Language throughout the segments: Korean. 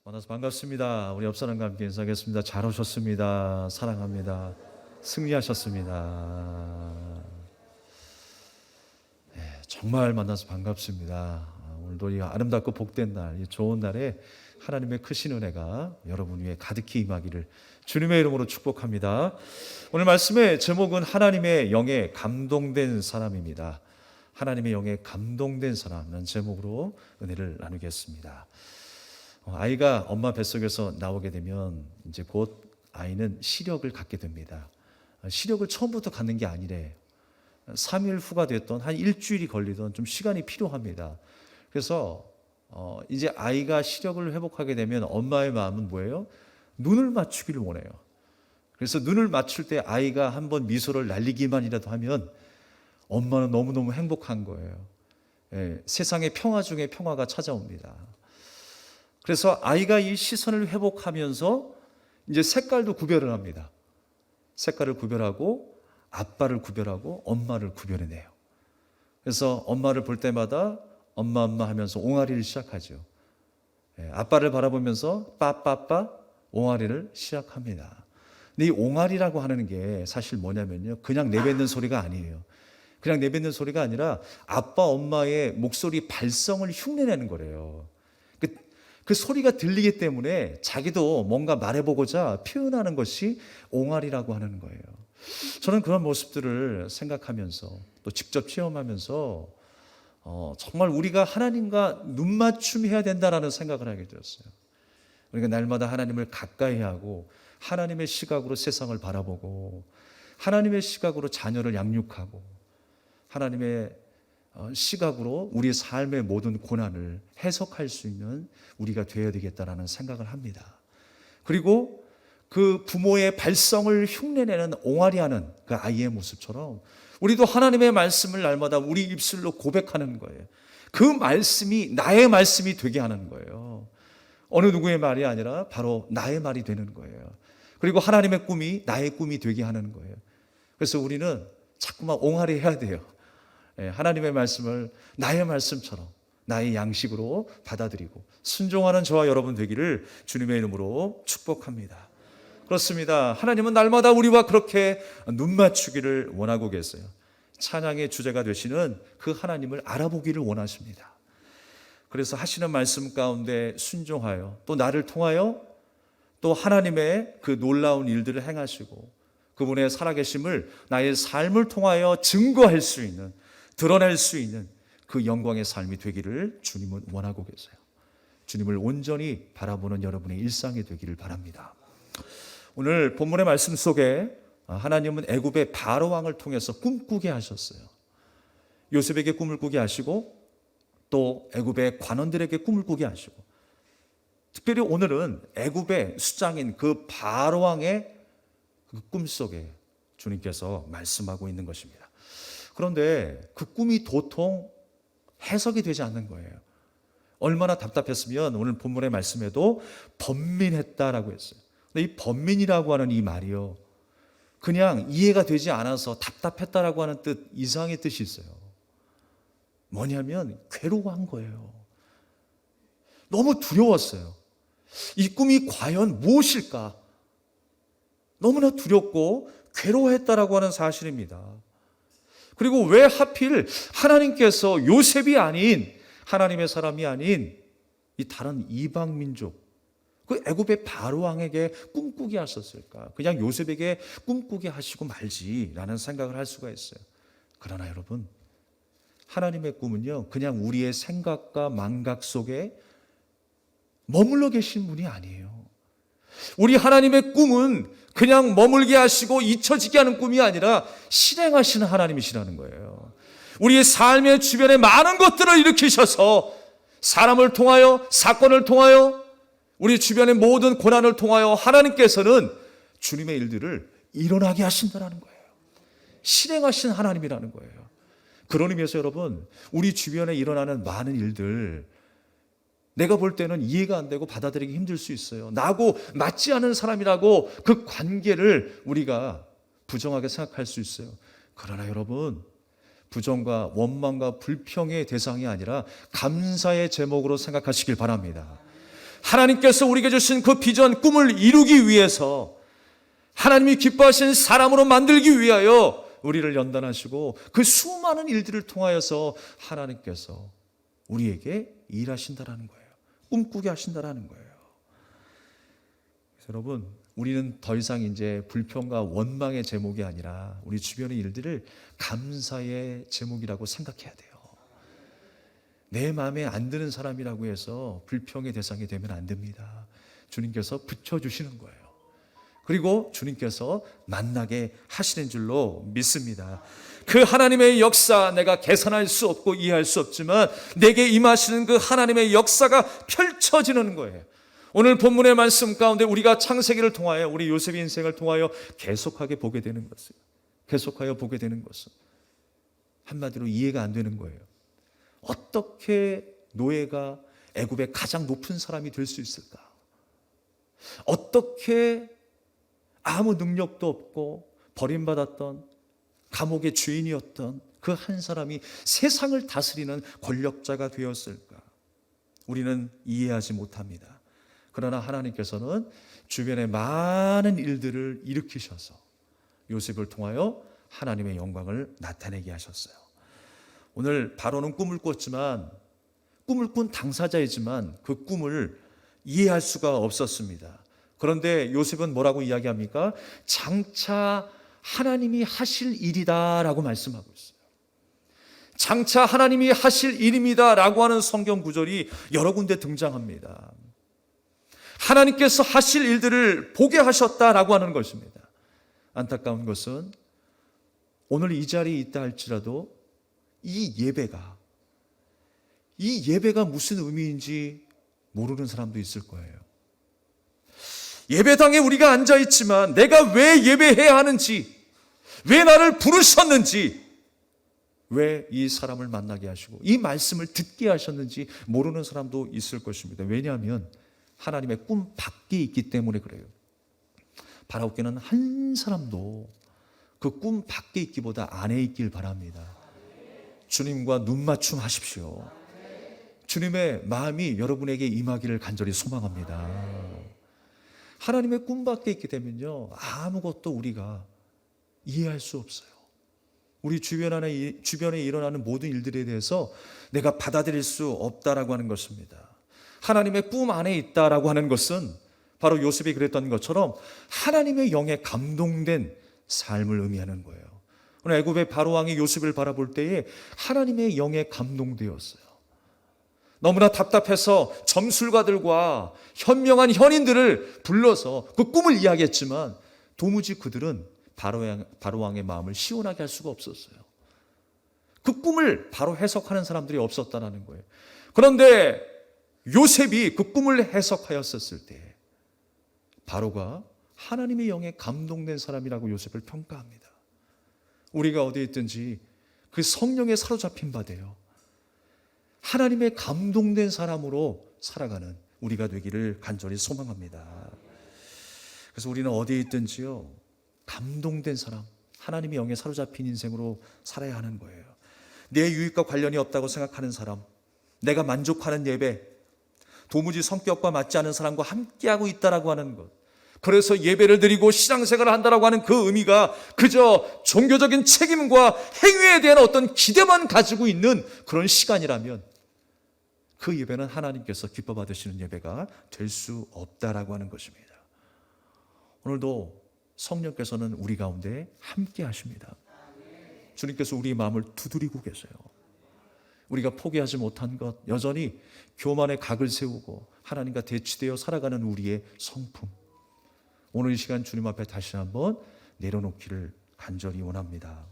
만나서 반갑습니다. 우리 옆 사람과 함께 인사하겠습니다. 잘 오셨습니다. 사랑합니다. 승리하셨습니다. 네, 정말 만나서 반갑습니다. 오늘도 이 아름답고 복된 날, 이 좋은 날에 하나님의 크신 은혜가 여러분 위에 가득히 임하기를 주님의 이름으로 축복합니다. 오늘 말씀의 제목은 하나님의 영에 감동된 사람입니다. 하나님의 영에 감동된 사람이라는 제목으로 은혜를 나누겠습니다. 아이가 엄마 뱃속에서 나오게 되면 이제 곧 아이는 시력을 갖게 됩니다. 시력을 처음부터 갖는 게 아니래. 3일 후가 됐던 한 일주일이 걸리던 좀 시간이 필요합니다. 그래서 이제 아이가 시력을 회복하게 되면 엄마의 마음은 뭐예요? 눈을 맞추기를 원해요. 그래서 눈을 맞출 때 아이가 한번 미소를 날리기만이라도 하면 엄마는 너무너무 행복한 거예요. 세상의 평화 중에 평화가 찾아옵니다. 그래서 아이가 이 시선을 회복하면서 이제 색깔도 구별을 합니다. 색깔을 구별하고 아빠를 구별하고 엄마를 구별해내요. 그래서 엄마를 볼 때마다 엄마 하면서 옹알이를 시작하죠. 아빠를 바라보면서 빠빠빠 옹알이를 시작합니다. 근데 이 옹알이라고 하는 게 사실 뭐냐면요, 그냥 내뱉는 소리가 아니에요. 그냥 내뱉는 소리가 아니라 아빠 엄마의 목소리 발성을 흉내내는 거래요. 그 소리가 들리기 때문에 자기도 뭔가 말해보고자 표현하는 것이 옹알이라고 하는 거예요. 저는 그런 모습들을 생각하면서 또 직접 체험하면서 정말 우리가 하나님과 눈맞춤해야 된다라는 생각을 하게 되었어요. 우리가 날마다 하나님을 가까이 하고 하나님의 시각으로 세상을 바라보고 하나님의 시각으로 자녀를 양육하고 하나님의 시각으로 우리의 삶의 모든 고난을 해석할 수 있는 우리가 되어야 되겠다라는 생각을 합니다. 그리고 그 부모의 발성을 흉내내는 옹알이하는 그 아이의 모습처럼 우리도 하나님의 말씀을 날마다 우리 입술로 고백하는 거예요. 그 말씀이 나의 말씀이 되게 하는 거예요. 어느 누구의 말이 아니라 바로 나의 말이 되는 거예요. 그리고 하나님의 꿈이 나의 꿈이 되게 하는 거예요. 그래서 우리는 자꾸만 옹알이 해야 돼요. 하나님의 말씀을 나의 말씀처럼 나의 양식으로 받아들이고 순종하는 저와 여러분 되기를 주님의 이름으로 축복합니다. 그렇습니다. 하나님은 날마다 우리와 그렇게 눈 맞추기를 원하고 계세요. 찬양의 주제가 되시는 그 하나님을 알아보기를 원하십니다. 그래서 하시는 말씀 가운데 순종하여 또 나를 통하여 또 하나님의 그 놀라운 일들을 행하시고 그분의 살아계심을 나의 삶을 통하여 증거할 수 있는, 드러낼 수 있는 그 영광의 삶이 되기를 주님은 원하고 계세요. 주님을 온전히 바라보는 여러분의 일상이 되기를 바랍니다. 오늘 본문의 말씀 속에 하나님은 애굽의 바로 왕을 통해서 꿈꾸게 하셨어요. 요셉에게 꿈을 꾸게 하시고 또 애굽의 관원들에게 꿈을 꾸게 하시고 특별히 오늘은 애굽의 수장인 그 바로 왕의 그 꿈 속에 주님께서 말씀하고 있는 것입니다. 그런데 그 꿈이 도통 해석이 되지 않는 거예요. 얼마나 답답했으면 오늘 본문의 말씀에도 번민했다라고 했어요. 근데 이 번민이라고 하는 이 말이요, 그냥 이해가 되지 않아서 답답했다라고 하는 뜻 이상의 뜻이 있어요. 뭐냐면 괴로워한 거예요. 너무 두려웠어요. 이 꿈이 과연 무엇일까? 너무나 두렵고 괴로워했다라고 하는 사실입니다. 그리고 왜 하필 하나님께서 요셉이 아닌 하나님의 사람이 아닌 이 다른 이방 민족 그 애굽의 바로 왕에게 꿈꾸게 하셨을까? 그냥 요셉에게 꿈꾸게 하시고 말지라는 생각을 할 수가 있어요. 그러나 여러분, 하나님의 꿈은요, 그냥 우리의 생각과 망각 속에 머물러 계신 분이 아니에요. 우리 하나님의 꿈은 그냥 머물게 하시고 잊혀지게 하는 꿈이 아니라 실행하시는 하나님이시라는 거예요. 우리의 삶의 주변에 많은 것들을 일으키셔서 사람을 통하여, 사건을 통하여, 우리 주변의 모든 고난을 통하여 하나님께서는 주님의 일들을 일어나게 하신다는 거예요. 실행하신 하나님이라는 거예요. 그런 의미에서 여러분, 우리 주변에 일어나는 많은 일들 내가 볼 때는 이해가 안 되고 받아들이기 힘들 수 있어요. 나하고 맞지 않은 사람이라고 그 관계를 우리가 부정하게 생각할 수 있어요. 그러나 여러분, 부정과 원망과 불평의 대상이 아니라 감사의 제목으로 생각하시길 바랍니다. 하나님께서 우리에게 주신 그 비전, 꿈을 이루기 위해서 하나님이 기뻐하신 사람으로 만들기 위하여 우리를 연단하시고 그 수많은 일들을 통하여서 하나님께서 우리에게 일하신다라는 거예요. 꿈꾸게 하신다라는 거예요. 그래서 여러분, 우리는 더 이상 이제 불평과 원망의 제목이 아니라 우리 주변의 일들을 감사의 제목이라고 생각해야 돼요. 내 마음에 안 드는 사람이라고 해서 불평의 대상이 되면 안 됩니다. 주님께서 붙여주시는 거예요. 그리고 주님께서 만나게 하시는 줄로 믿습니다. 그 하나님의 역사, 내가 계산할 수 없고 이해할 수 없지만 내게 임하시는 그 하나님의 역사가 펼쳐지는 거예요. 오늘 본문의 말씀 가운데 우리가 창세기를 통하여, 우리 요셉의 인생을 통하여 계속하게 보게 되는 것은, 계속하여 보게 되는 것은 한마디로 이해가 안 되는 거예요. 어떻게 노예가 애굽의 가장 높은 사람이 될 수 있을까? 어떻게 아무 능력도 없고 버림받았던 감옥의 주인이었던 그 한 사람이 세상을 다스리는 권력자가 되었을까? 우리는 이해하지 못합니다. 그러나 하나님께서는 주변에 많은 일들을 일으키셔서 요셉을 통하여 하나님의 영광을 나타내게 하셨어요. 오늘 바로는 꿈을 꿨지만, 꿈을 꾼 당사자이지만 그 꿈을 이해할 수가 없었습니다. 그런데 요셉은 뭐라고 이야기합니까? 장차 하나님이 하실 일이다 라고 말씀하고 있어요. 장차 하나님이 하실 일입니다 라고 하는 성경 구절이 여러 군데 등장합니다. 하나님께서 하실 일들을 보게 하셨다라고 하는 것입니다. 안타까운 것은 오늘 이 자리에 있다 할지라도 이 예배가 무슨 의미인지 모르는 사람도 있을 거예요. 예배당에 우리가 앉아 있지만 내가 왜 예배해야 하는지, 왜 나를 부르셨는지, 왜 이 사람을 만나게 하시고 이 말씀을 듣게 하셨는지 모르는 사람도 있을 것입니다. 왜냐하면 하나님의 꿈 밖에 있기 때문에 그래요. 바라옵기는 한 사람도 그 꿈 밖에 있기보다 안에 있길 바랍니다. 주님과 눈맞춤 하십시오. 주님의 마음이 여러분에게 임하기를 간절히 소망합니다. 하나님의 꿈 밖에 있게 되면요, 아무것도 우리가 이해할 수 없어요. 우리 주변에 일어나는 모든 일들에 대해서 내가 받아들일 수 없다라고 하는 것입니다. 하나님의 꿈 안에 있다라고 하는 것은 바로 요셉이 그랬던 것처럼 하나님의 영에 감동된 삶을 의미하는 거예요. 오늘 애굽의 바로왕이 요셉을 바라볼 때에 하나님의 영에 감동되었어요. 너무나 답답해서 점술가들과 현명한 현인들을 불러서 그 꿈을 이야기했지만 도무지 그들은 바로왕의 마음을 시원하게 할 수가 없었어요. 그 꿈을 바로 해석하는 사람들이 없었다는 거예요. 그런데 요셉이 그 꿈을 해석하였었을 때 바로가 하나님의 영에 감동된 사람이라고 요셉을 평가합니다. 우리가 어디에 있든지 그 성령에 사로잡힌 바 되어 하나님의 감동된 사람으로 살아가는 우리가 되기를 간절히 소망합니다. 그래서 우리는 어디에 있든지요, 감동된 사람, 하나님의 영에 사로잡힌 인생으로 살아야 하는 거예요. 내 유익과 관련이 없다고 생각하는 사람, 내가 만족하는 예배, 도무지 성격과 맞지 않은 사람과 함께하고 있다라고 하는 것, 그래서 예배를 드리고 신앙생활을 한다라고 하는 그 의미가 그저 종교적인 책임과 행위에 대한 어떤 기대만 가지고 있는 그런 시간이라면 그 예배는 하나님께서 기뻐 받으시는 예배가 될 수 없다라고 하는 것입니다. 오늘도 성령께서는 우리 가운데 함께 하십니다. 주님께서 우리 마음을 두드리고 계세요. 우리가 포기하지 못한 것, 여전히 교만의 각을 세우고 하나님과 대치되어 살아가는 우리의 성품, 오늘 이 시간 주님 앞에 다시 한번 내려놓기를 간절히 원합니다.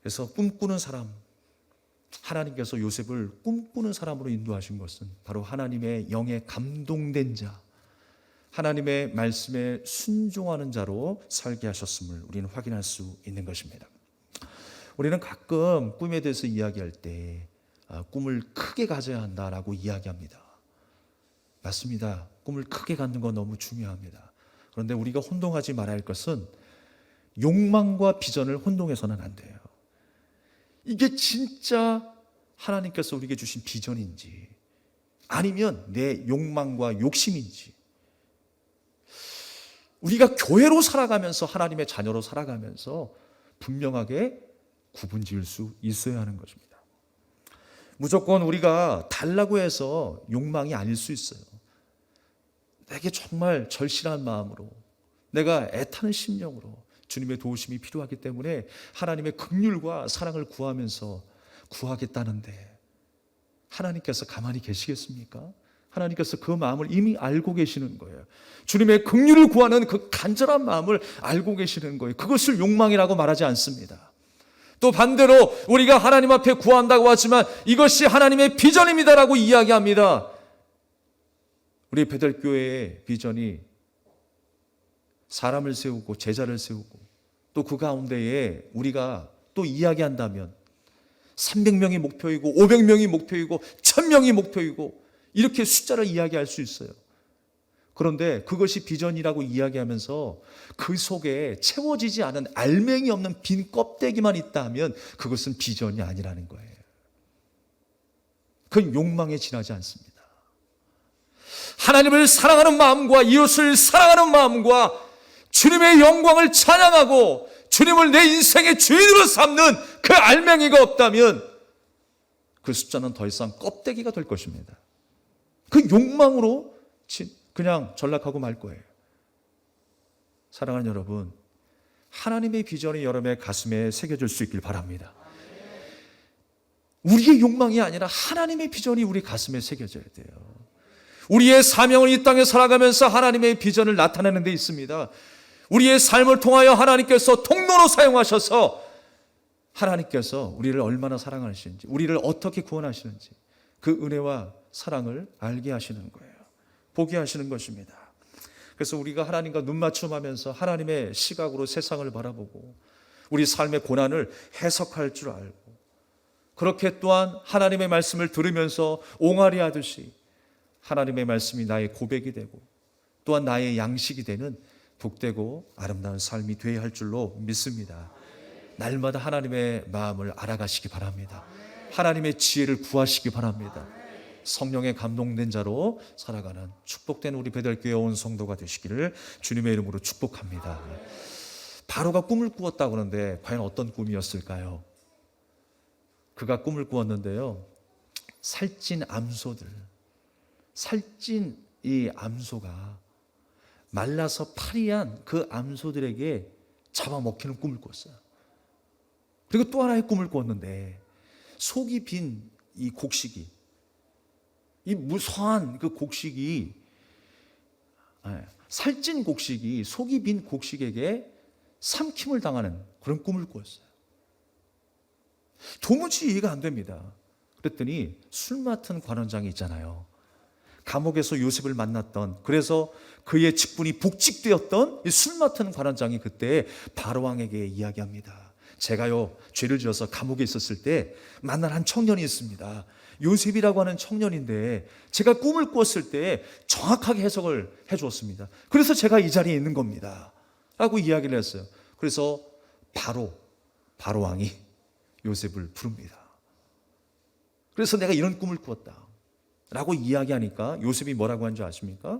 그래서 꿈꾸는 사람, 하나님께서 요셉을 꿈꾸는 사람으로 인도하신 것은 바로 하나님의 영에 감동된 자, 하나님의 말씀에 순종하는 자로 살게 하셨음을 우리는 확인할 수 있는 것입니다. 우리는 가끔 꿈에 대해서 이야기할 때 꿈을 크게 가져야 한다라고 이야기합니다. 맞습니다. 꿈을 크게 갖는 건 너무 중요합니다. 그런데 우리가 혼동하지 말아야 할 것은 욕망과 비전을 혼동해서는 안 돼요. 이게 진짜 하나님께서 우리에게 주신 비전인지 아니면 내 욕망과 욕심인지, 우리가 교회로 살아가면서 하나님의 자녀로 살아가면서 분명하게 구분 지을 수 있어야 하는 것입니다. 무조건 우리가 달라고 해서 욕망이 아닐 수 있어요. 내게 정말 절실한 마음으로, 내가 애타는 심령으로 주님의 도우심이 필요하기 때문에 하나님의 긍휼과 사랑을 구하면서 구하겠다는데 하나님께서 가만히 계시겠습니까? 하나님께서 그 마음을 이미 알고 계시는 거예요. 주님의 긍휼을 구하는 그 간절한 마음을 알고 계시는 거예요. 그것을 욕망이라고 말하지 않습니다. 또 반대로 우리가 하나님 앞에 구한다고 하지만 이것이 하나님의 비전입니다라고 이야기합니다. 우리 베델교회의 비전이 사람을 세우고 제자를 세우고 또 그 가운데에 우리가 또 이야기한다면 300명이 목표이고 500명이 목표이고 1000명이 목표이고 이렇게 숫자를 이야기할 수 있어요. 그런데 그것이 비전이라고 이야기하면서 그 속에 채워지지 않은 알맹이 없는 빈 껍데기만 있다 하면 그것은 비전이 아니라는 거예요. 그건 욕망에 지나지 않습니다. 하나님을 사랑하는 마음과 이웃을 사랑하는 마음과 주님의 영광을 찬양하고 주님을 내 인생의 주인으로 삼는 그 알맹이가 없다면 그 숫자는 더 이상 껍데기가 될 것입니다. 그 욕망으로 그냥 전락하고 말 거예요. 사랑하는 여러분, 하나님의 비전이 여러분의 가슴에 새겨질 수 있길 바랍니다. 우리의 욕망이 아니라 하나님의 비전이 우리 가슴에 새겨져야 돼요. 우리의 사명은 이 땅에 살아가면서 하나님의 비전을 나타내는 데 있습니다. 우리의 삶을 통하여 하나님께서 통로로 사용하셔서 하나님께서 우리를 얼마나 사랑하시는지, 우리를 어떻게 구원하시는지 그 은혜와 사랑을 알게 하시는 거예요. 보게 하시는 것입니다. 그래서 우리가 하나님과 눈맞춤하면서 하나님의 시각으로 세상을 바라보고 우리 삶의 고난을 해석할 줄 알고, 그렇게 또한 하나님의 말씀을 들으면서 옹알이 하듯이 하나님의 말씀이 나의 고백이 되고 또한 나의 양식이 되는 복되고 아름다운 삶이 되어야 할 줄로 믿습니다. 날마다 하나님의 마음을 알아가시기 바랍니다. 하나님의 지혜를 구하시기 바랍니다. 성령에 감동된 자로 살아가는 축복된 우리 베델교회 온 성도가 되시기를 주님의 이름으로 축복합니다. 바로가 꿈을 꾸었다고 하는데 과연 어떤 꿈이었을까요? 그가 꿈을 꾸었는데요, 살찐 암소들, 살찐 이 암소가 말라서 파리한 그 암소들에게 잡아먹히는 꿈을 꿨어요. 그리고 또 하나의 꿈을 꿨는데 속이 빈 이 곡식이, 이 무성한 그 곡식이, 살찐 곡식이 속이 빈 곡식에게 삼킴을 당하는 그런 꿈을 꾸었어요. 도무지 이해가 안 됩니다. 그랬더니 술 맡은 관원장이 있잖아요. 감옥에서 요셉을 만났던, 그래서 그의 직분이 복직되었던 이 술 맡은 관원장이 그때 바로왕에게 이야기합니다. 제가요 죄를 지어서 감옥에 있었을 때 만난 한 청년이 있습니다. 요셉이라고 하는 청년인데 제가 꿈을 꿨을 때 정확하게 해석을 해주었습니다. 그래서 제가 이 자리에 있는 겁니다 라고 이야기를 했어요. 그래서 바로왕이 요셉을 부릅니다. 그래서 내가 이런 꿈을 꾸었다 라고 이야기하니까 요셉이 뭐라고 한 줄 아십니까?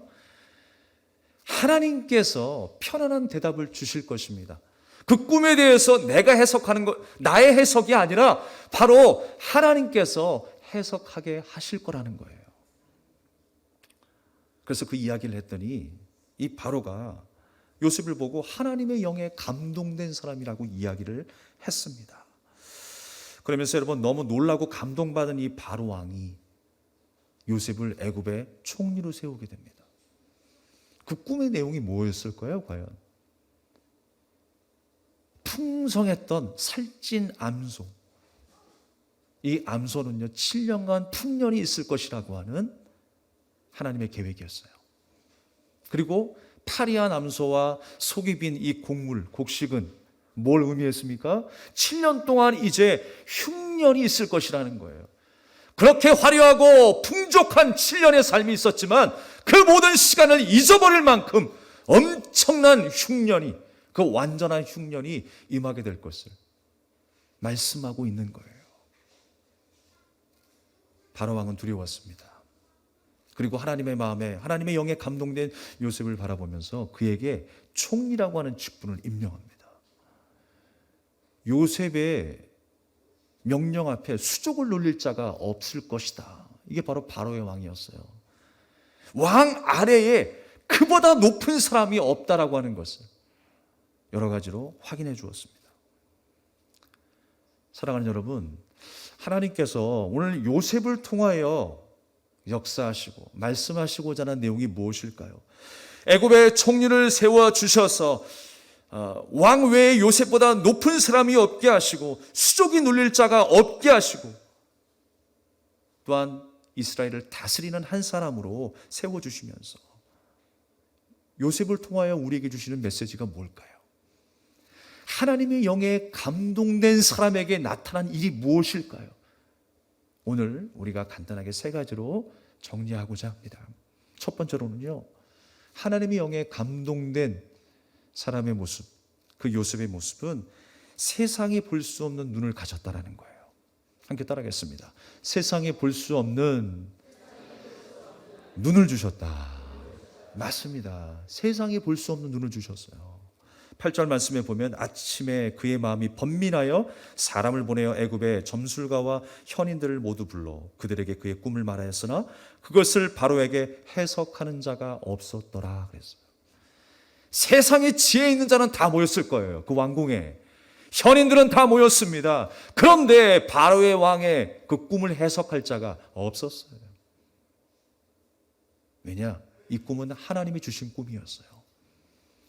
하나님께서 편안한 대답을 주실 것입니다. 그 꿈에 대해서 내가 해석하는 것, 나의 해석이 아니라 바로 하나님께서 해석하게 하실 거라는 거예요. 그래서 그 이야기를 했더니 이 바로가 요셉을 보고 하나님의 영에 감동된 사람이라고 이야기를 했습니다. 그러면서 여러분, 너무 놀라고 감동받은 이 바로 왕이 요셉을 애굽의 총리로 세우게 됩니다. 그 꿈의 내용이 뭐였을까요, 과연? 풍성했던 살찐 암소, 이 암소는요 7년간 풍년이 있을 것이라고 하는 하나님의 계획이었어요. 그리고 파리한 암소와 속이 빈 이 곡식은 뭘 의미했습니까? 7년 동안 이제 흉년이 있을 것이라는 거예요. 그렇게 화려하고 풍족한 7년의 삶이 있었지만 그 모든 시간을 잊어버릴 만큼 엄청난 흉년이, 그 완전한 흉년이 임하게 될 것을 말씀하고 있는 거예요. 바로 왕은 두려웠습니다. 그리고 하나님의 마음에, 하나님의 영에 감동된 요셉을 바라보면서 그에게 총리라고 하는 직분을 임명합니다. 요셉의 명령 앞에 수족을 놀릴 자가 없을 것이다. 이게 바로 바로의 왕이었어요. 왕 아래에 그보다 높은 사람이 없다라고 하는 것을 여러 가지로 확인해 주었습니다. 사랑하는 여러분, 하나님께서 오늘 요셉을 통하여 역사하시고 말씀하시고자 하는 내용이 무엇일까요? 애굽의 총리를 세워주셔서 왕 외에 요셉보다 높은 사람이 없게 하시고 수족이 눌릴 자가 없게 하시고 또한 이스라엘을 다스리는 한 사람으로 세워주시면서 요셉을 통하여 우리에게 주시는 메시지가 뭘까요? 하나님의 영에 감동된 사람에게 나타난 일이 무엇일까요? 오늘 우리가 간단하게 세 가지로 정리하고자 합니다. 첫 번째로는요, 하나님의 영에 감동된 사람의 모습, 그 요셉의 모습은 세상이 볼 수 없는 눈을 가졌다라는 거예요. 함께 따라하겠습니다. 세상이 볼 수 없는 눈을 주셨다. 맞습니다. 세상이 볼 수 없는 눈을 주셨어요. 8절 말씀에 보면 아침에 그의 마음이 번민하여 사람을 보내어 애굽의 점술가와 현인들을 모두 불러 그들에게 그의 꿈을 말하였으나 그것을 바로에게 해석하는 자가 없었더라 그랬어요. 세상에 지혜 있는 자는 다 모였을 거예요. 그 왕궁에 현인들은 다 모였습니다. 그런데 바로의 왕의 그 꿈을 해석할 자가 없었어요. 왜냐? 이 꿈은 하나님이 주신 꿈이었어요.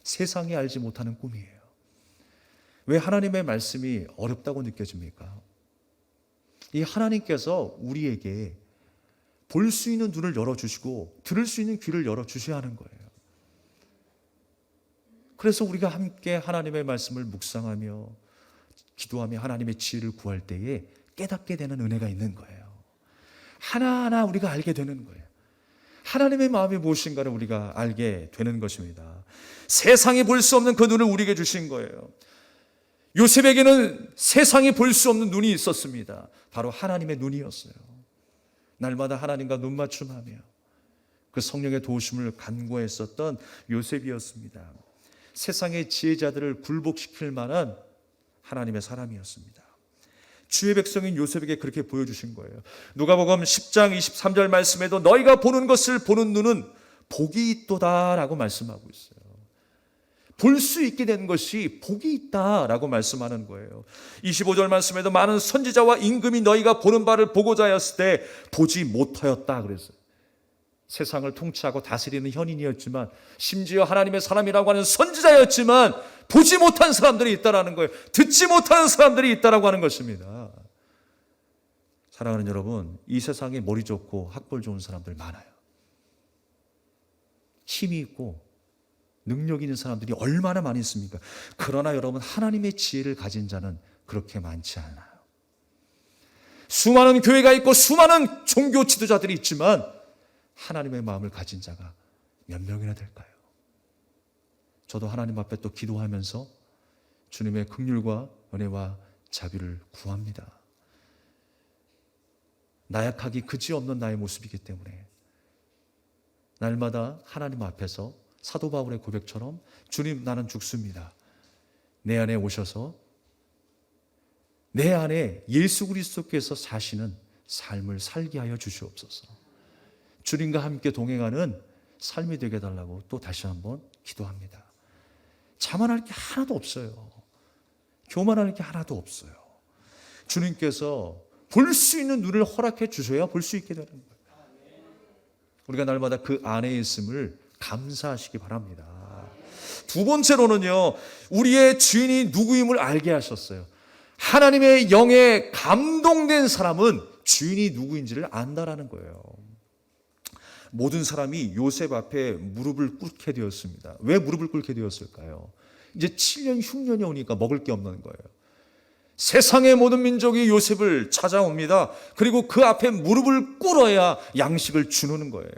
세상이 알지 못하는 꿈이에요. 왜 하나님의 말씀이 어렵다고 느껴집니까? 이 하나님께서 우리에게 볼 수 있는 눈을 열어주시고 들을 수 있는 귀를 열어주셔야 하는 거예요. 그래서 우리가 함께 하나님의 말씀을 묵상하며 기도하며 하나님의 지혜를 구할 때에 깨닫게 되는 은혜가 있는 거예요. 하나하나 우리가 알게 되는 거예요. 하나님의 마음이 무엇인가를 우리가 알게 되는 것입니다. 세상이 볼 수 없는 그 눈을 우리에게 주신 거예요. 요셉에게는 세상이 볼 수 없는 눈이 있었습니다. 바로 하나님의 눈이었어요. 날마다 하나님과 눈맞춤하며 그 성령의 도우심을 간구했었던 요셉이었습니다. 세상의 지혜자들을 굴복시킬 만한 하나님의 사람이었습니다. 주의 백성인 요셉에게 그렇게 보여주신 거예요. 누가복음 10장 23절 말씀에도 너희가 보는 것을 보는 눈은 복이 있도다 라고 말씀하고 있어요. 볼 수 있게 된 것이 복이 있다라고 말씀하는 거예요. 25절 말씀에도 많은 선지자와 임금이 너희가 보는 바를 보고자 하였을 때 보지 못하였다 그랬어요. 세상을 통치하고 다스리는 현인이었지만 심지어 하나님의 사람이라고 하는 선지자였지만 보지 못한 사람들이 있다라는 거예요. 듣지 못하는 사람들이 있다라고 하는 것입니다. 사랑하는 여러분, 이 세상에 머리 좋고 학벌 좋은 사람들 많아요. 힘이 있고 능력 있는 사람들이 얼마나 많이 있습니까? 그러나 여러분, 하나님의 지혜를 가진 자는 그렇게 많지 않아요. 수많은 교회가 있고 수많은 종교 지도자들이 있지만 하나님의 마음을 가진 자가 몇 명이나 될까요? 저도 하나님 앞에 또 기도하면서 주님의 긍휼과 은혜와 자비를 구합니다. 나약하기 그지없는 나의 모습이기 때문에 날마다 하나님 앞에서 사도 바울의 고백처럼 주님, 나는 죽습니다. 내 안에 오셔서 내 안에 예수 그리스도께서 사시는 삶을 살게 하여 주시옵소서. 주님과 함께 동행하는 삶이 되게 해달라고 또 다시 한번 기도합니다. 자만할 게 하나도 없어요. 교만할 게 하나도 없어요. 주님께서 볼 수 있는 눈을 허락해 주셔야 볼 수 있게 되는 거예요. 우리가 날마다 그 안에 있음을 감사하시기 바랍니다. 두 번째로는요, 우리의 주인이 누구임을 알게 하셨어요. 하나님의 영에 감동된 사람은 주인이 누구인지를 안다라는 거예요. 모든 사람이 요셉 앞에 무릎을 꿇게 되었습니다. 왜 무릎을 꿇게 되었을까요? 이제 7년 흉년이 오니까 먹을 게 없는 거예요. 세상의 모든 민족이 요셉을 찾아옵니다. 그리고 그 앞에 무릎을 꿇어야 양식을 주는 거예요.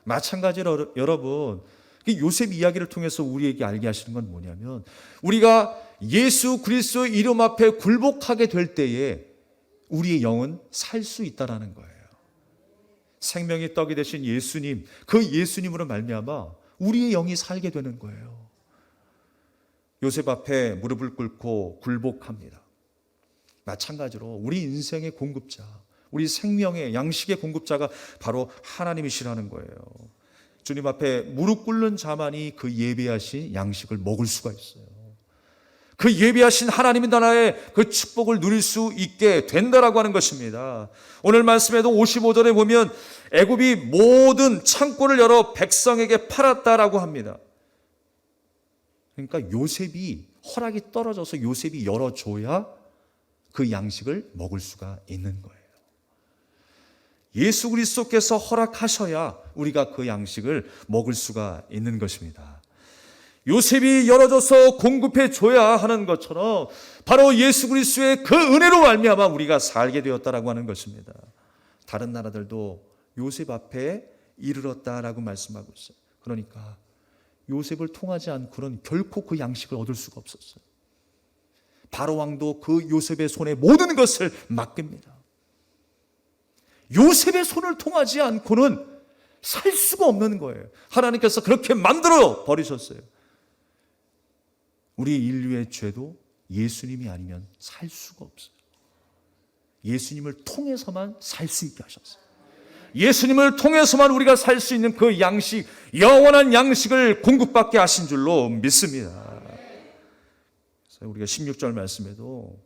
마찬가지로 여러분, 요셉 이야기를 통해서 우리에게 알게 하시는 건 뭐냐면, 우리가 예수 그리스도의 이름 앞에 굴복하게 될 때에 우리의 영은 살 수 있다라는 거예요. 생명의 떡이 되신 예수님, 그 예수님으로 말미암아 우리의 영이 살게 되는 거예요. 요셉 앞에 무릎을 꿇고 굴복합니다. 마찬가지로 우리 인생의 공급자, 우리 생명의 양식의 공급자가 바로 하나님이시라는 거예요. 주님 앞에 무릎 꿇는 자만이 그 예비하신 양식을 먹을 수가 있어요. 그 예비하신 하나님의 나라의 그 축복을 누릴 수 있게 된다라고 하는 것입니다. 오늘 말씀에도 55절에 보면 애굽이 모든 창고를 열어 백성에게 팔았다라고 합니다. 그러니까 요셉이 허락이 떨어져서 요셉이 열어줘야 그 양식을 먹을 수가 있는 거예요. 예수 그리스도께서 허락하셔야 우리가 그 양식을 먹을 수가 있는 것입니다. 요셉이 열어줘서 공급해 줘야 하는 것처럼 바로 예수 그리스도의 그 은혜로 말미암아 우리가 살게 되었다라고 하는 것입니다. 다른 나라들도 요셉 앞에 이르렀다라고 말씀하고 있어요. 그러니까 요셉을 통하지 않고는 결코 그 양식을 얻을 수가 없었어요. 바로 왕도 그 요셉의 손에 모든 것을 맡깁니다. 요셉의 손을 통하지 않고는 살 수가 없는 거예요. 하나님께서 그렇게 만들어 버리셨어요. 우리 인류의 죄도 예수님이 아니면 살 수가 없어요. 예수님을 통해서만 살 수 있게 하셨어요. 예수님을 통해서만 우리가 살 수 있는 그 양식, 영원한 양식을 공급받게 하신 줄로 믿습니다. 그래서 우리가 16절 말씀에도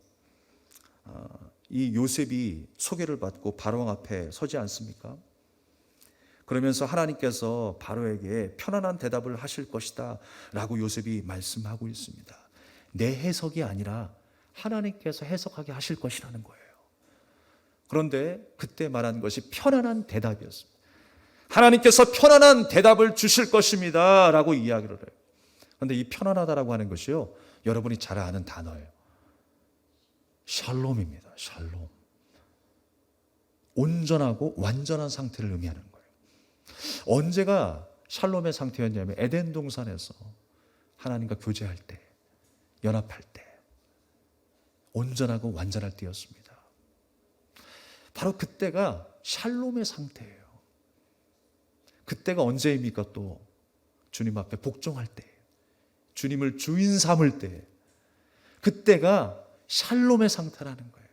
이 요셉이 소개를 받고 바로왕 앞에 서지 않습니까? 그러면서 하나님께서 바로에게 편안한 대답을 하실 것이다 라고 요셉이 말씀하고 있습니다. 내 해석이 아니라 하나님께서 해석하게 하실 것이라는 거예요. 그런데 그때 말한 것이 편안한 대답이었습니다. 하나님께서 편안한 대답을 주실 것입니다 라고 이야기를 해요. 그런데 이 편안하다라고 하는 것이요, 여러분이 잘 아는 단어예요. 샬롬입니다. 샬롬. 온전하고 완전한 상태를 의미하는 거예요. 언제가 샬롬의 상태였냐면 에덴 동산에서 하나님과 교제할 때, 연합할 때 온전하고 완전할 때였습니다. 바로 그때가 샬롬의 상태예요. 그때가 언제입니까? 또 주님 앞에 복종할 때, 주님을 주인 삼을 때, 그때가 샬롬의 상태라는 거예요.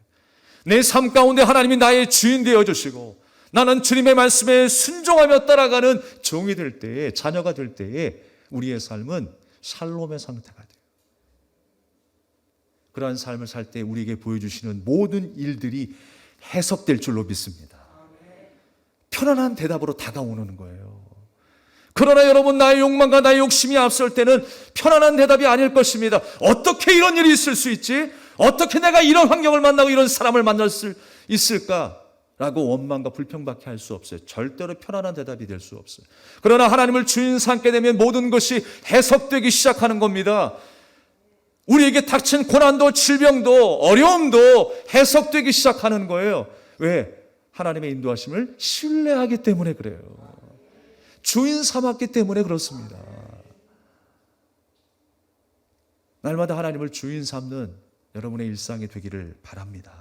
내 삶 가운데 하나님이 나의 주인 되어주시고 나는 주님의 말씀에 순종하며 따라가는 종이 될 때에, 자녀가 될 때에 우리의 삶은 샬롬의 상태가 돼요. 그러한 삶을 살 때 우리에게 보여주시는 모든 일들이 해석될 줄로 믿습니다. 편안한 대답으로 다가오는 거예요. 그러나 여러분, 나의 욕망과 나의 욕심이 앞설 때는 편안한 대답이 아닐 것입니다. 어떻게 이런 일이 있을 수 있지? 어떻게 내가 이런 환경을 만나고 이런 사람을 만날 수 있을까? 라고 원망과 불평밖에 할 수 없어요. 절대로 편안한 대답이 될 수 없어요. 그러나 하나님을 주인 삼게 되면 모든 것이 해석되기 시작하는 겁니다. 우리에게 닥친 고난도 질병도 어려움도 해석되기 시작하는 거예요. 왜? 하나님의 인도하심을 신뢰하기 때문에 그래요. 주인 삼았기 때문에 그렇습니다. 날마다 하나님을 주인 삼는 여러분의 일상이 되기를 바랍니다.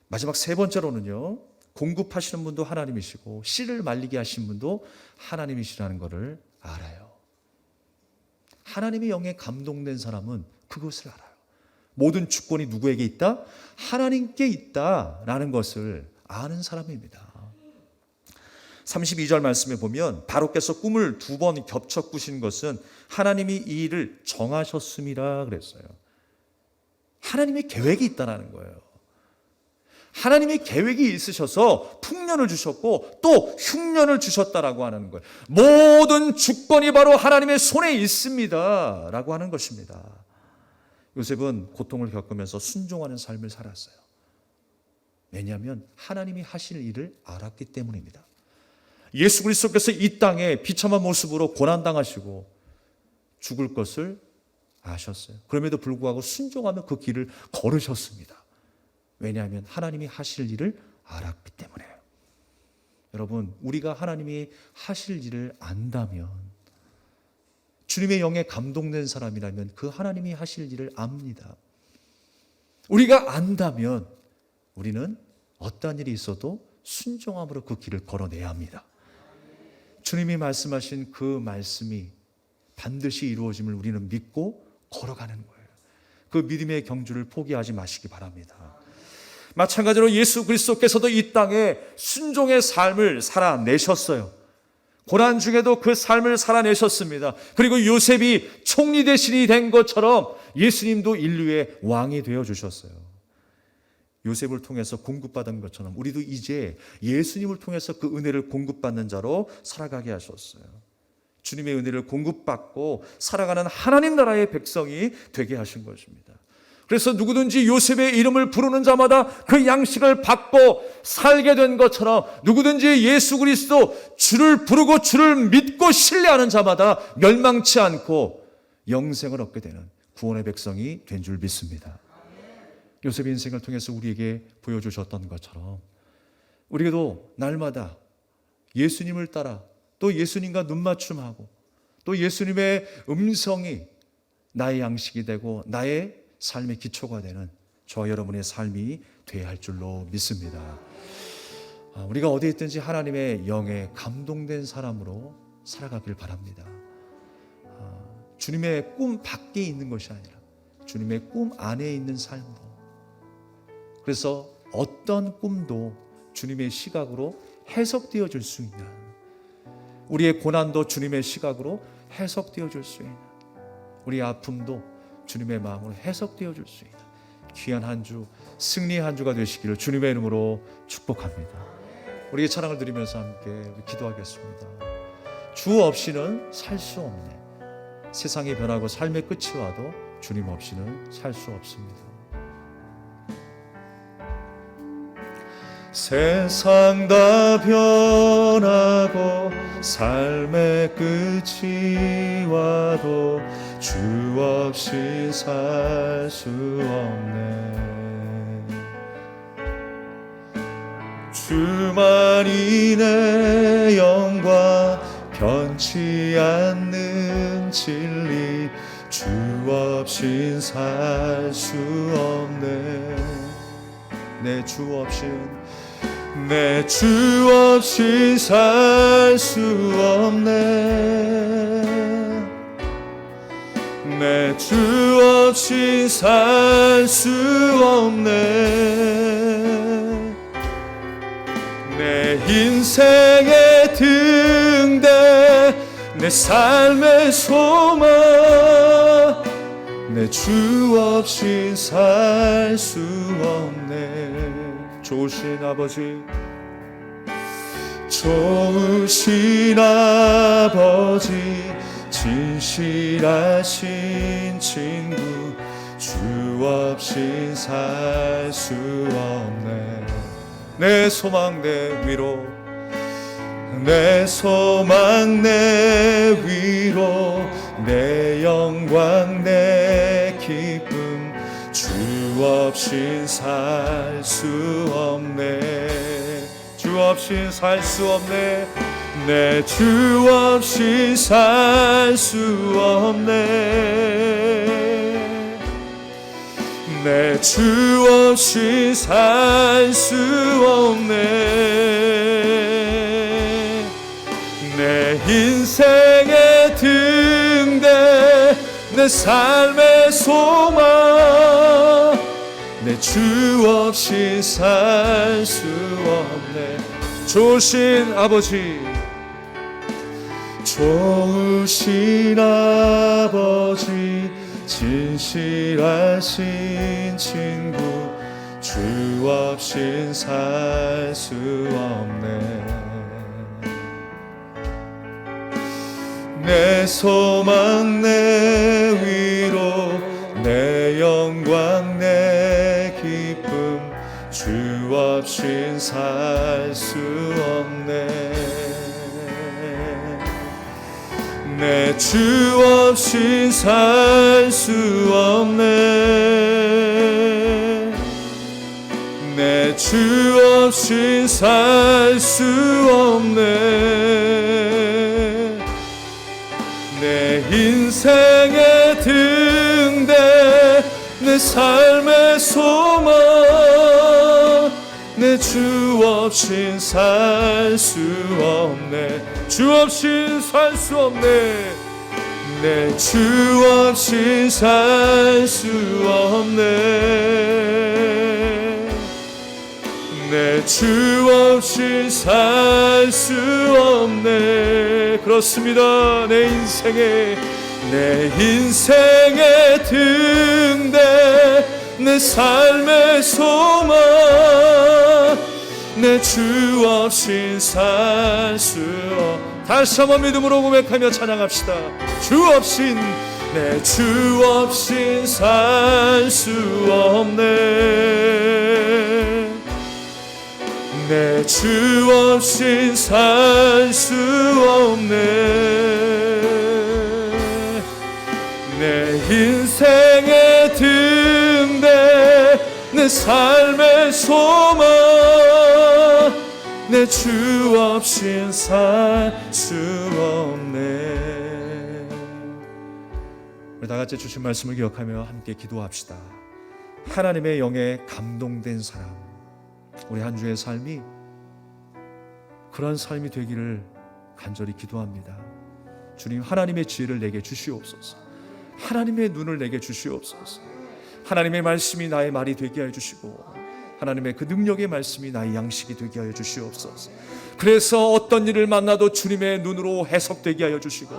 마지막 세 번째로는요, 공급하시는 분도 하나님이시고 씨를 말리게 하신 분도 하나님이시라는 것을 알아요. 하나님의 영에 감동된 사람은 그것을 알아요. 모든 주권이 누구에게 있다? 하나님께 있다라는 것을 아는 사람입니다. 32절 말씀에 보면 바로께서 꿈을 2번 겹쳐 꾸신 것은 하나님이 이 일을 정하셨음이라 그랬어요. 하나님의 계획이 있다는 거예요. 하나님의 계획이 있으셔서 풍년을 주셨고 또 흉년을 주셨다라고 하는 거예요. 모든 주권이 바로 하나님의 손에 있습니다 라고 하는 것입니다. 요셉은 고통을 겪으면서 순종하는 삶을 살았어요. 왜냐하면 하나님이 하실 일을 알았기 때문입니다. 예수 그리스도께서 이 땅에 비참한 모습으로 고난당하시고 죽을 것을 아셨어요. 그럼에도 불구하고 순종하며 그 길을 걸으셨습니다. 왜냐하면 하나님이 하실 일을 알았기 때문에요. 여러분, 우리가 하나님이 하실 일을 안다면, 주님의 영에 감동된 사람이라면 그 하나님이 하실 일을 압니다. 우리가 안다면 우리는 어떠한 일이 있어도 순종함으로 그 길을 걸어내야 합니다. 주님이 말씀하신 그 말씀이 반드시 이루어짐을 우리는 믿고 걸어가는 거예요. 그 믿음의 경주를 포기하지 마시기 바랍니다. 마찬가지로 예수 그리스도께서도 이 땅에 순종의 삶을 살아내셨어요. 고난 중에도 그 삶을 살아내셨습니다. 그리고 요셉이 총리 대신이 된 것처럼 예수님도 인류의 왕이 되어주셨어요. 요셉을 통해서 공급받은 것처럼 우리도 이제 예수님을 통해서 그 은혜를 공급받는 자로 살아가게 하셨어요. 주님의 은혜를 공급받고 살아가는 하나님 나라의 백성이 되게 하신 것입니다. 그래서 누구든지 요셉의 이름을 부르는 자마다 그 양식을 받고 살게 된 것처럼 누구든지 예수 그리스도 주를 부르고 주를 믿고 신뢰하는 자마다 멸망치 않고 영생을 얻게 되는 구원의 백성이 된 줄 믿습니다. 요셉의 인생을 통해서 우리에게 보여주셨던 것처럼 우리도 날마다 예수님을 따라 또 예수님과 눈맞춤하고 또 예수님의 음성이 나의 양식이 되고 나의 삶의 기초가 되는 저와 여러분의 삶이 되어야 할 줄로 믿습니다. 우리가 어디에 있든지 하나님의 영에 감동된 사람으로 살아가길 바랍니다. 주님의 꿈 밖에 있는 것이 아니라 주님의 꿈 안에 있는 삶으로. 그래서 어떤 꿈도 주님의 시각으로 해석되어 줄 수 있는, 우리의 고난도 주님의 시각으로 해석되어 줄 수 있는, 우리의 아픔도 주님의 마음으로 해석되어 줄 수 있는 귀한 한 주, 승리의 한 주가 되시기를 주님의 이름으로 축복합니다. 우리의 찬양을 드리면서 함께 기도하겠습니다. 주 없이는 살 수 없네. 세상이 변하고 삶의 끝이 와도 주님 없이는 살 수 없습니다. 세상 다 변하고 삶의 끝이 와도 주 없이 살 수 없네. 주만이 내 영광 변치 않는 진리 주 없인 살 수 없네. 내 주 없인 살 수 없네. 내 주 없이 살 수 없네. 내 인생의 등대 내 삶의 소망 내 주 없이 살 수 없네. 좋으신 아버지, 좋으신 아버지, 진실하신 친구 주 없이 살 수 없네. 내 소망 내 위로, 내 소망 내 위로, 내 영광 내 기쁨 주 없인 살 수 없네. 주 없인 살 수 없네. 내 주 없이 살 수 없네. 내 주 없이 살 수 없네. 내 인생의 등대 내 삶의 소망 내 주 없이 살 수 없네. 좋으신 아버지, 좋으신 아버지, 진실하신 친구 주 없인 살 수 없네. 내 소망 내 위로, 내 영광 내 기쁨 주 없인 살 수 없네. 내 주 없인 살 수 없네. 내 주 없인 살 수 없네. 내 인생의 등대 내 삶의 소망 내 주 없인 살 수 없네. 주 없인 살 수 없네. 내 주 없인 살 수 없네. 내 주 없인 살 수 없네. 그렇습니다. 내 인생의 등대, 내 삶의 소망, 내 주 없인 살 수 없네. 다시 한번 믿음으로 고백하며 찬양합시다. 주 없인, 내 주 없인 살 수 없네. 내 주 없인 살 수 없네. 내 인생의 등대, 내 삶의 소망, 내 주 없인 살 수 없네. 우리 다 같이 주신 말씀을 기억하며 함께 기도합시다. 하나님의 영에 감동된 사람, 우리 한 주의 삶이 그런 삶이 되기를 간절히 기도합니다. 주님, 하나님의 지혜를 내게 주시옵소서. 하나님의 눈을 내게 주시옵소서. 하나님의 말씀이 나의 말이 되게 하여 주시고, 하나님의 그 능력의 말씀이 나의 양식이 되게 하여 주시옵소서. 그래서 어떤 일을 만나도 주님의 눈으로 해석되게 하여 주시고,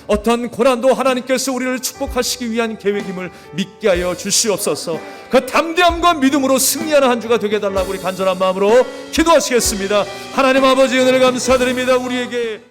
어떤 고난도 하나님께서 우리를 축복하시기 위한 계획임을 믿게 하여 주시옵소서. 그 담대함과 믿음으로 승리하는 한 주가 되게 해달라고 우리 간절한 마음으로 기도하시겠습니다. 하나님 아버지, 은혜를 감사드립니다. 우리에게